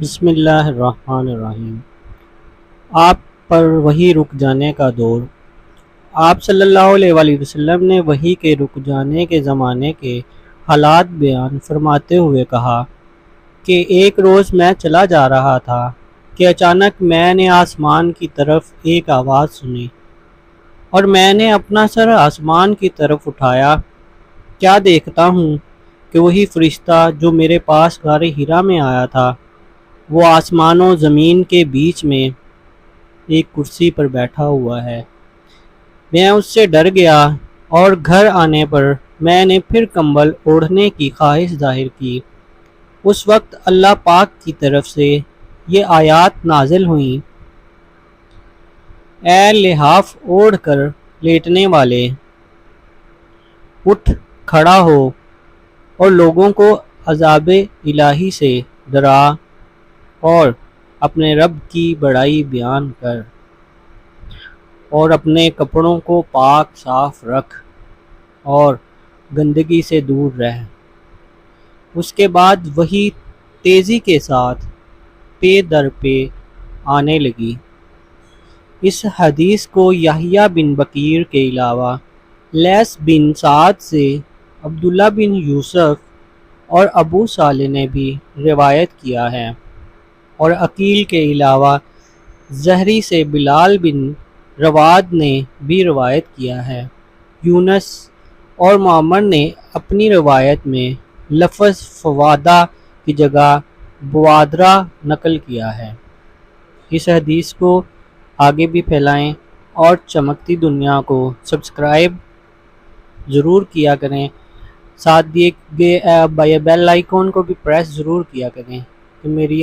بسم اللہ الرحمن الرحیم۔ آپ پر وحی رک جانے کا دور۔ آپ صلی اللہ علیہ وآلہ وسلم نے وحی کے رک جانے کے زمانے کے حالات بیان فرماتے ہوئے کہا کہ ایک روز میں چلا جا رہا تھا کہ اچانک میں نے آسمان کی طرف ایک آواز سنی اور میں نے اپنا سر آسمان کی طرف اٹھایا۔ کیا دیکھتا ہوں کہ وہی فرشتہ جو میرے پاس غار حرا میں آیا تھا وہ آسمان و زمین کے بیچ میں ایک کرسی پر بیٹھا ہوا ہے۔ میں اس سے ڈر گیا اور گھر آنے پر میں نے پھر کمبل اوڑھنے کی خواہش ظاہر کی۔ اس وقت اللہ پاک کی طرف سے یہ آیات نازل ہوئیں: اے لحاف اوڑھ کر لیٹنے والے، اٹھ کھڑا ہو اور لوگوں کو عذاب الہی سے ڈرا اور اپنے رب کی بڑائی بیان کر اور اپنے کپڑوں کو پاک صاف رکھ اور گندگی سے دور رہ۔ اس کے بعد وحی تیزی کے ساتھ پے در پے آنے لگی۔ اس حدیث کو یحییٰ بن بکیر کے علاوہ لیث بن سعد سے عبداللہ بن یوسف اور ابو صالح نے بھی روایت کیا ہے، اور عقیل کے علاوہ زہری سے بلال بن رواد نے بھی روایت کیا ہے۔ یونس اور معمر نے اپنی روایت میں لفظ فوادہ کی جگہ بوادرہ نقل کیا ہے۔ اس حدیث کو آگے بھی پھیلائیں اور چمکتی دنیا کو سبسکرائب ضرور کیا کریں، ساتھ دیے گئے بیل آئیکن کو بھی پریس ضرور کیا کریں کہ میری